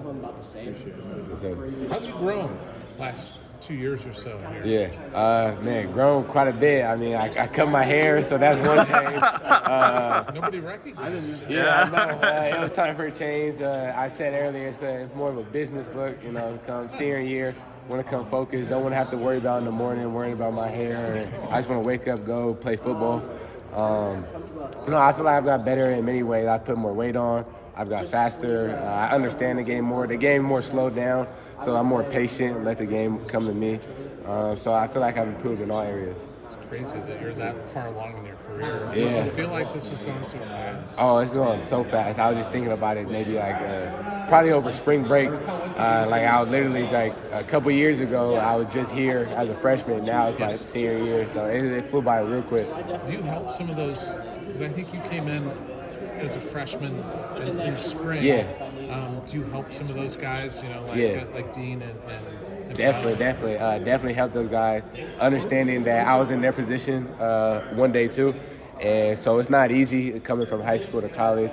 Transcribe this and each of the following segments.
of them about the same. How's you grown last 2 years or so here? Yeah, man, grown quite a bit. I mean, I cut my hair, so that's one change. Nobody recognizes you. Yeah, I know. It was time for a change. I said earlier, it's more of a business look. Come senior year, want to come focused. Don't want to have to worry about in the morning, worrying about my hair. I just want to wake up, go play football. I feel like I've got better in many ways. I put more weight on. I've got faster. I understand the game more. The game more slowed down, so I'm more patient. Let the game come to me. So I feel like I've improved in all areas. It's crazy that you're that far along in your career. Yeah. Does it feel like this is going so fast? Oh, it's going so fast. I was just thinking about it maybe probably over spring break. I was literally a couple years ago, I was just here as a freshman. Now it's my senior year, so it flew by real quick. Do you help some of those? Because I think you came in as a freshman in spring. Yeah. Do you help some of those guys? Like Dean and Definitely help those guys, understanding that I was in their position one day too, and so it's not easy coming from high school to college.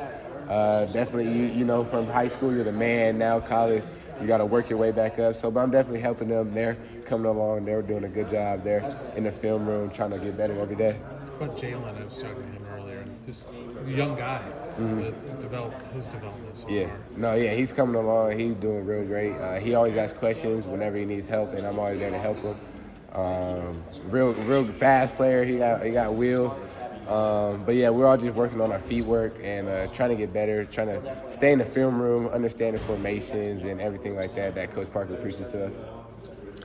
Definitely, from high school you're the man. Now college, you got to work your way back up. But I'm definitely helping them. They're coming along. They're doing a good job. They're in the film room trying to get better every day. But Jalen, I was talking to him earlier, just a young guy that developed his development so far. He's coming along. He's doing real great. He always asks questions whenever he needs help, and I'm always there to help him. Real fast player. He got wheels. We're all just working on our feet work and trying to get better, trying to stay in the film room, understand the formations and everything like that Coach Parker preaches to us.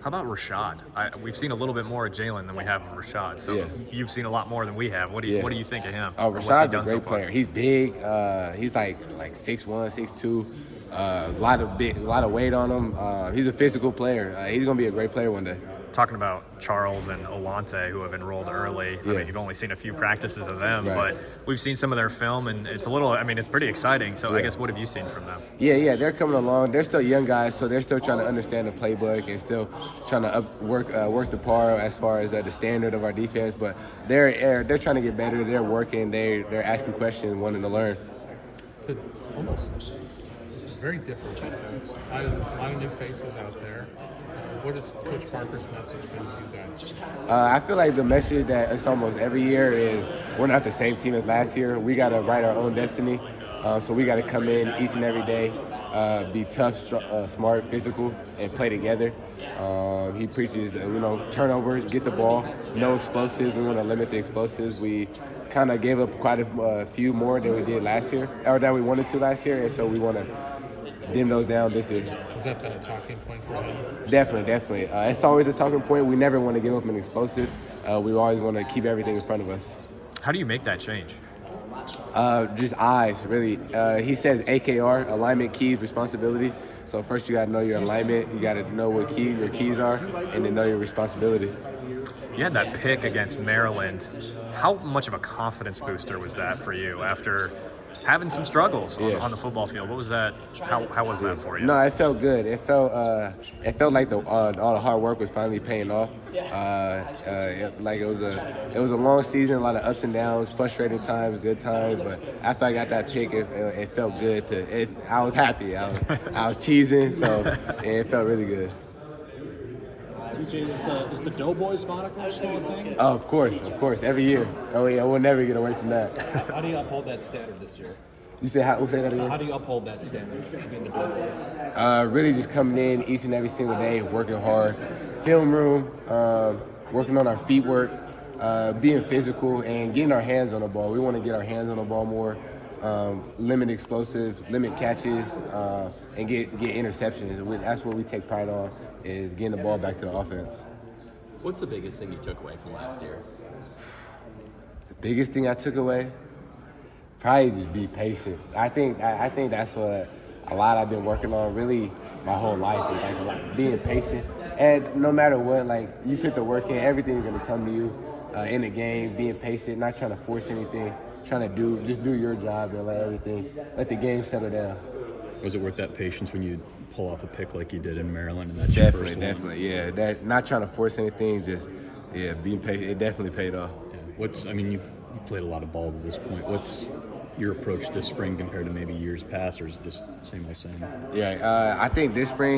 How about Rashad? We've seen a little bit more of Jalen than we have of Rashad. So You've seen a lot more than we have. What do you think of him? Oh, Rashad's a great player. He's big. He's like 6'1", 6'2". A lot of weight on him. He's a physical player. He's gonna be a great player one day. Talking about Charles and Olante, who have enrolled early. I mean, you've only seen a few practices of them, but we've seen some of their film, and it's it's pretty exciting. So I guess, what have you seen from them? Yeah, they're coming along. They're still young guys, so they're still trying to understand the playbook and still trying to work the par as far as the standard of our defense. But they're trying to get better. They're working. They're asking questions, wanting to learn. It's very different defense. A lot of new faces out there. What has Coach Parker's message been to you guys? I feel like the message that it's almost every year is we're not the same team as last year. We got to write our own destiny. So we got to come in each and every day, be tough, smart, physical, and play together. He preaches, turnovers, get the ball, no explosives. We want to limit the explosives. We kind of gave up quite a few more than we did last year, or that we wanted to last year, and so we want to dim those down this year. Has that been a talking point for him? Definitely. It's always a talking point. We never want to give up an explosive. We always want to keep everything in front of us. How do you make that change? Just eyes, really. He says AKR, alignment, keys, responsibility. So first you got to know your alignment. You got to know what your keys are, and then know your responsibility. You had that pick against Maryland. How much of a confidence booster was that for you after having some struggles on the football field? What was that? How was that for you? No, it felt good. It felt like all the hard work was finally paying off. It was a long season, a lot of ups and downs, frustrating times, good times. But after I got that pick, it felt good. I was happy. I was cheesing, so it felt really good. TJ, is the Doughboys moniker still a thing? Oh, of course, every year. Oh yeah, we'll never get away from that. How do you uphold that standard this year? You say say that again? How do you uphold that standard being the Doughboys? Really just coming in each and every single day, working hard, film room, working on our feet work, being physical, and getting our hands on the ball. We want to get our hands on the ball more, limit explosives, limit catches, and get interceptions. That's what we take pride on, is getting the ball back to the offense. What's the biggest thing you took away from last year? The biggest thing I took away? Probably just be patient. I think that's what a lot I've been working on really my whole life, is being patient. And no matter what, you put the work in, everything's gonna come to you in the game. Being patient, not trying to force anything, trying to do your job and let the game settle down. Was it worth that patience when you pull off a pick like you did in Maryland, and that's your first one? Definitely, yeah. That not trying to force anything, just being patient. It definitely paid off. Yeah. You played a lot of ball to this point. your approach this spring compared to maybe years past, or is it just same old same? Yeah, I think this spring